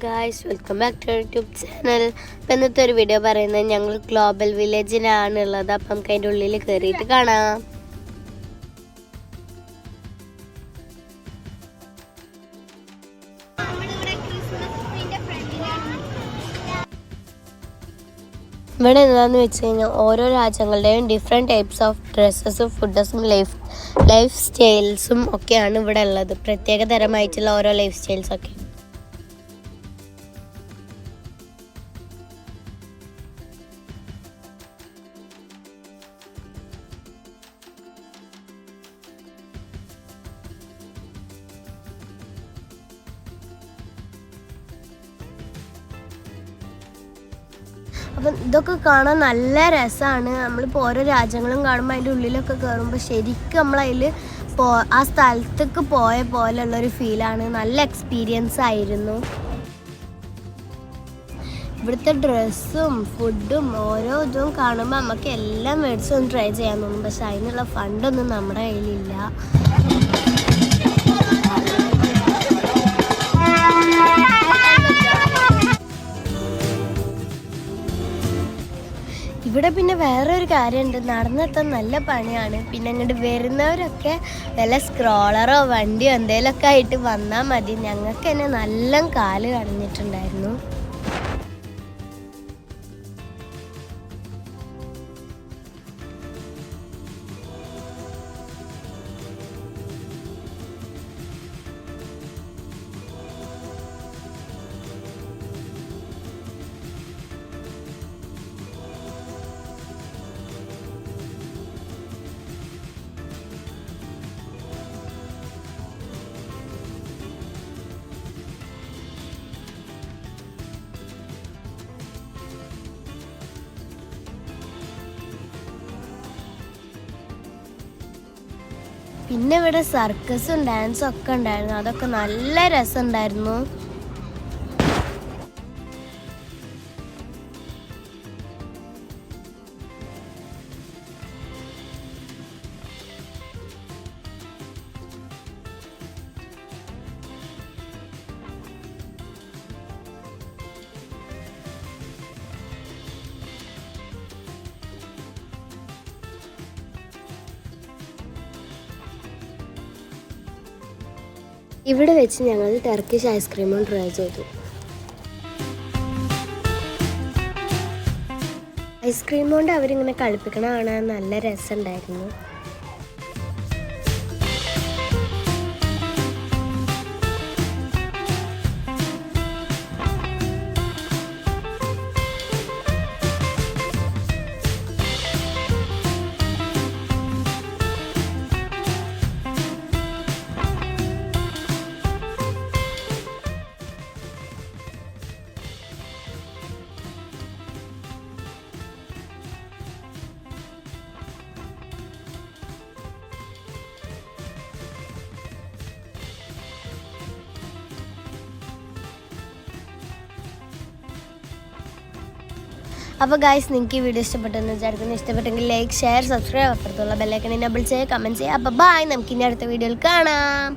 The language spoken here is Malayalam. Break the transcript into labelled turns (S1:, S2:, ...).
S1: Guys welcome back to YouTube channel. അപ്പം ഇന്നത്തെ ഒരു വീഡിയോ പറയുന്നത് ഞങ്ങൾ ഗ്ലോബൽ വില്ലേജിലാണ് ഉള്ളത്. അപ്പം നമുക്ക് അതിൻ്റെ ഉള്ളിൽ കയറിയിട്ട് കാണാം. ഇവിടെ എന്താണെന്ന് വെച്ച് കഴിഞ്ഞാൽ ഓരോ രാജ്യങ്ങളുടെയും ഡിഫറെൻറ്റ് ടൈപ്സ് ഓഫ് ഡ്രസ്സസും ഫുഡസും ലൈഫ് സ്റ്റൈൽസും ഒക്കെയാണ് ഇവിടെ ഉള്ളത്. പ്രത്യേക തരമായിട്ടുള്ള ഓരോ ലൈഫ് സ്റ്റൈൽസൊക്കെ. അപ്പം ഇതൊക്കെ കാണാൻ നല്ല രസമാണ്. നമ്മളിപ്പോൾ ഓരോ രാജ്യങ്ങളും കാണുമ്പോൾ അതിൻ്റെ ഉള്ളിലൊക്കെ കയറുമ്പോൾ ശരിക്കും നമ്മളതിൽ ആ സ്ഥലത്തേക്ക് പോയ പോലെയുള്ളൊരു ഫീലാണ്. നല്ല എക്സ്പീരിയൻസ് ആയിരുന്നു. ഇവിടുത്തെ ഡ്രസ്സും ഫുഡും ഓരോ ഇതും കാണുമ്പോൾ നമുക്ക് എല്ലാം മേടിച്ചൊന്ന് ട്രൈ ചെയ്യാൻ തോന്നും. പക്ഷെ അതിനുള്ള ഫണ്ടൊന്നും നമ്മുടെ കയ്യിലില്ല. ഇവിടെ പിന്നെ വേറൊരു കാര്യമുണ്ട്, നടന്നെത്താൻ നല്ല പണിയാണ്. പിന്നെ അങ്ങോട്ട് വരുന്നവരൊക്കെ വല്ല സ്ക്രോളറോ വണ്ടിയോ എന്തെങ്കിലുമൊക്കെ ആയിട്ട് വന്നാൽ മതി. ഞങ്ങൾക്ക് തന്നെ നല്ല കാല് കടഞ്ഞിട്ടുണ്ടായിരുന്നു. പിന്നെ ഇവിടെ സർക്കസും ഡാൻസും ഒക്കെ ഉണ്ടായിരുന്നു. അതൊക്കെ നല്ല രസമുണ്ടായിരുന്നു. ഇവിടെ വെച്ച് ഞങ്ങൾ ടർക്കിഷ് ഐസ്ക്രീമും ട്രൈ ചെയ്തു. ഐസ്ക്രീം കൊണ്ട് അവരിങ്ങനെ കളിപ്പിക്കണ കാണാൻ നല്ല രസമുണ്ടായിരുന്നു. അപ്പോൾ ഗൈസ്, നിങ്ങൾക്ക് ഈ വീഡിയോ ഇഷ്ടപ്പെട്ടെന്ന് വിചാരിക്കുന്നു. ഇഷ്ടപ്പെട്ടെങ്കിൽ ലൈക്ക്, ഷെയർ, സബ്സ്ക്രൈബ്, അപ്പുറത്തുള്ള ബെല്ലൈക്കൺ എനേബിൾ ചെയ്യുക, കമൻറ്റ് ചെയ്യുക. അപ്പോൾ ബൈ, നമുക്ക് ഇനി അടുത്ത വീഡിയോയിൽ കാണാം.